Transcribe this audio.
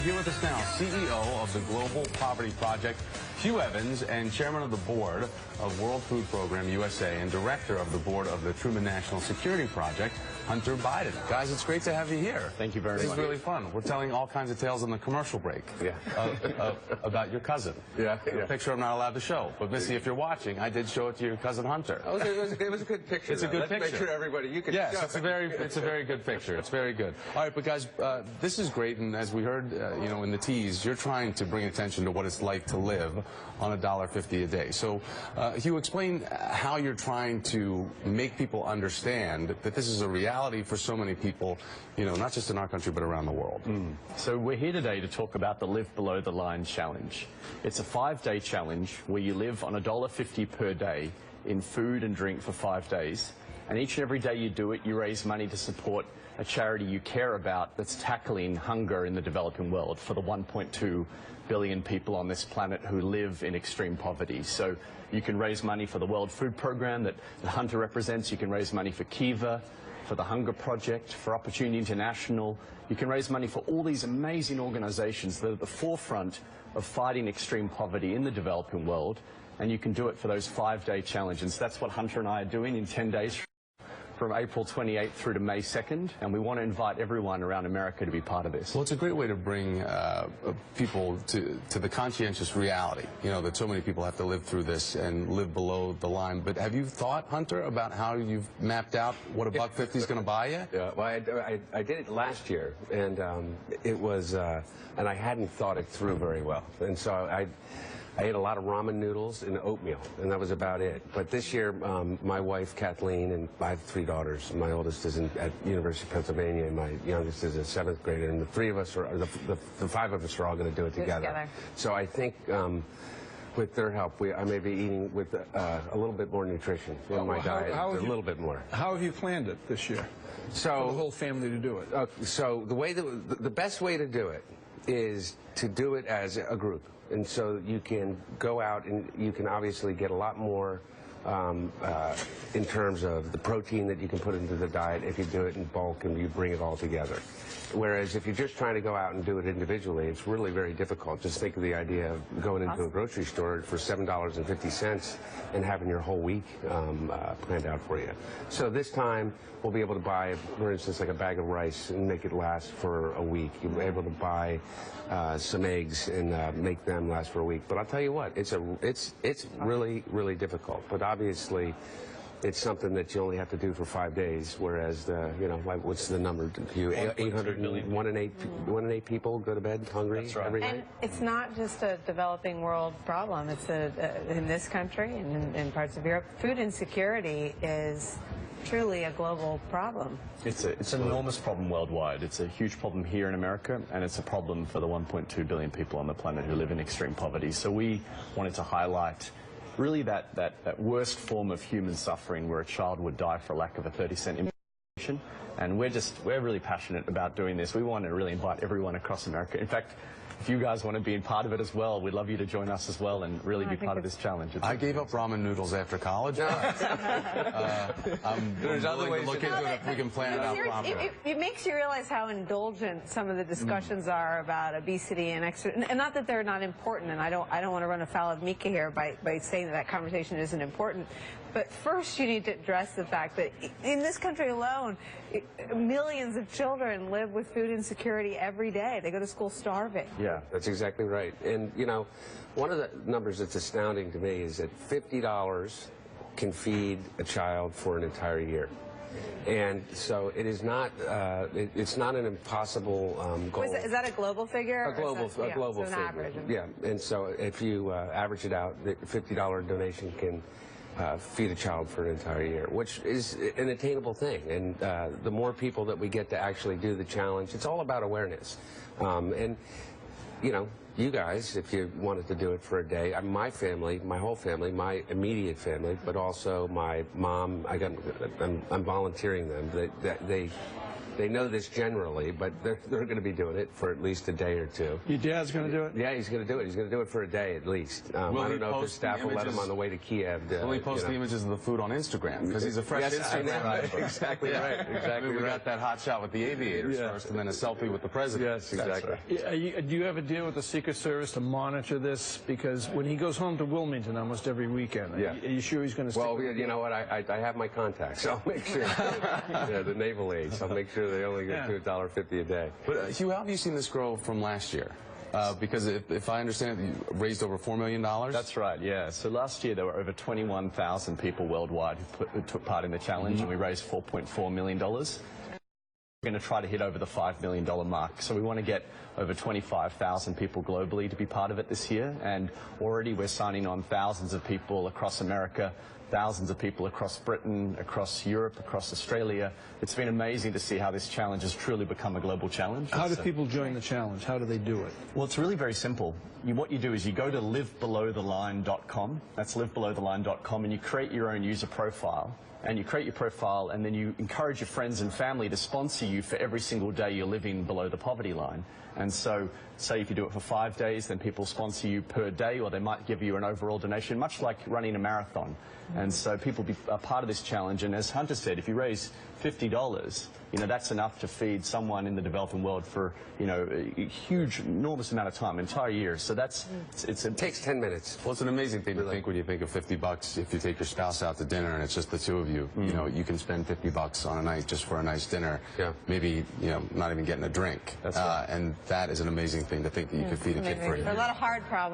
Here with us now, CEO of the Global Poverty Project, Hugh Evans, and Chairman of the Board of World Food Program USA and Director of the Board of the Truman National Security Project, Hunter Biden. Guys, it's great to have you here. Thank you very much. This is really fun. We're telling all kinds of tales on the commercial break about your cousin. Yeah. A picture I'm not allowed to show. But Missy, if you're watching, I did show it to your cousin Hunter. Oh, it was a good picture. It's a good picture. Make sure everybody you can. Yes, it's a very good picture. It's very good. All right, but guys, this is great, and as we heard, in the tease, you're trying to bring attention to what it's like to live on $1.50 a day. So, Hugh, explain how you're trying to make people understand that this is a reality for so many people, not just in our country, but around the world. So we're here today to talk about the Live Below the Line Challenge. It's a 5-day challenge where you live on $1.50 per day in food and drink for 5 days. And each and every day you do it, you raise money to support a charity you care about that's tackling hunger in the developing world for the 1.2 billion people on this planet who live in extreme poverty. So you can raise money for the World Food Program that Hunter represents. You can raise money for Kiva, for the Hunger Project, for Opportunity International. You can raise money for all these amazing organizations that are at the forefront of fighting extreme poverty in the developing world. And you can do it for those 5-day challenges. That's what Hunter and I are doing in 10 days. From April 28th through to May 2nd, and we want to invite everyone around America to be part of this. Well, it's a great way to bring people to the conscientious reality, that so many people have to live through this and live below the line. But have you thought, Hunter, about how you've mapped out what $1.50 is going to buy you? Yeah, well, I did it last year, and it was, and I hadn't thought it through very well. And so I ate a lot of ramen noodles and oatmeal, and that was about it. But this year, my wife, Kathleen, and I have 3 daughters. My oldest is at University of Pennsylvania, and my youngest is a 7th grader. And the 3 of us, the 5 of us are all going to do it together. So I think with their help, I may be eating with a little bit more nutrition in my diet, a little bit more. How have you planned it this year? So for the whole family to do it. So the best way to do it is to do it as a group. And so you can go out and you can obviously get a lot more in terms of the protein that you can put into the diet if you do it in bulk and you bring it all together. Whereas if you're just trying to go out and do it individually, it's really very difficult. Just think of the idea of going into a grocery store for $7.50 and having your whole week planned out for you. So this time we'll be able to buy, for instance, like a bag of rice and make it last for a week. You'll be able to buy some eggs and make them last for a week. But I'll tell you what, it's really, really difficult. But obviously, it's something that you only have to do for 5 days, whereas what's the number? 1 in 8 people go to bed hungry every night. And it's not just a developing world problem. It's in this country and in parts of Europe, food insecurity is truly a global problem. It's an enormous problem worldwide. It's a huge problem here in America, and it's a problem for the 1.2 billion people on the planet who live in extreme poverty. So we wanted to highlight really that worst form of human suffering where a child would die for lack of a 30-cent information. And we're really passionate about doing this. We want to really invite everyone across America. In fact, if you guys want to be a part of it as well, we'd love you to join us as well and really be part of this challenge. I gave up ramen noodles after college. I'm willing to look into it if we can plan it out properly. It makes you realize how indulgent some of the discussions are about obesity and not that they're not important, and I don't want to run afoul of Mika here by saying that conversation isn't important. But first, you need to address the fact that in this country alone, millions of children live with food insecurity every day. They go to school starving. Yeah, that's exactly right. And, one of the numbers that's astounding to me is that $50 can feed a child for an entire year. And so it is not, it's not an impossible goal. Is that a global figure? A global figure. Average. Yeah, and so if you average it out, the $50 donation can feed a child for an entire year, which is an attainable thing. And the more people that we get to actually do the challenge, it's all about awareness. And, you guys, if you wanted to do it for a day, my family, my whole family, my immediate family, but also my mom, I'm volunteering them. They They know this generally, but they're going to be doing it for at least a day or two. Your dad's going to do it? Yeah, he's going to do it. He's going to do it for a day at least. I Will he don't know if his post staff the will let him images- on the way to Kiev. Will he post the images of the food on Instagram? Because he's a fresh Yes, I know. Instagram guy. Exactly right. Exactly We right. got that hot shot with the aviators Yeah. first, and then a selfie with the president. Yes, exactly. Do you have a deal with the Secret Service to monitor this? Because when he goes home to Wilmington almost every weekend, Yeah. are you sure he's going to stick Well, with you know what? I have my contacts. So I'll make sure. Yeah, the naval aides. I'll make sure they only get to $1.50 a day. But Hugh, how have you seen this grow from last year? Because if I understand it, you raised over $4 million? That's right, yeah. So last year there were over 21,000 people worldwide who took part in the challenge, and we raised $4.4 million. We're going to try to hit over the $5 million mark. So we want to get over 25,000 people globally to be part of it this year. And already we're signing on thousands of people across America, thousands of people across Britain, across Europe, across Australia. It's been amazing to see how this challenge has truly become a global challenge. How do people join the challenge? How do they do it? Well, it's really very simple. What you do is you go to livebelowtheline.com. That's livebelowtheline.com, and you create your own user profile. And you create your profile, and then you encourage your friends and family to sponsor you for every single day you're living below the poverty line. And so, say if you do it for 5 days, then people sponsor you per day, or they might give you an overall donation, much like running a marathon. And so people are part of this challenge. And as Hunter said, if you raise $50, that's enough to feed someone in the developing world for, a huge, enormous amount of time, entire year. So It takes 10 minutes. Well, it's an amazing thing to think when you think of $50 if you take your spouse out to dinner and it's just the two of you. You can spend $50 on a night just for a nice dinner. Yeah. Maybe, not even getting a drink. That's right. And that is an amazing thing to think that you could feed a kid for a There year. are a lot of hard problems.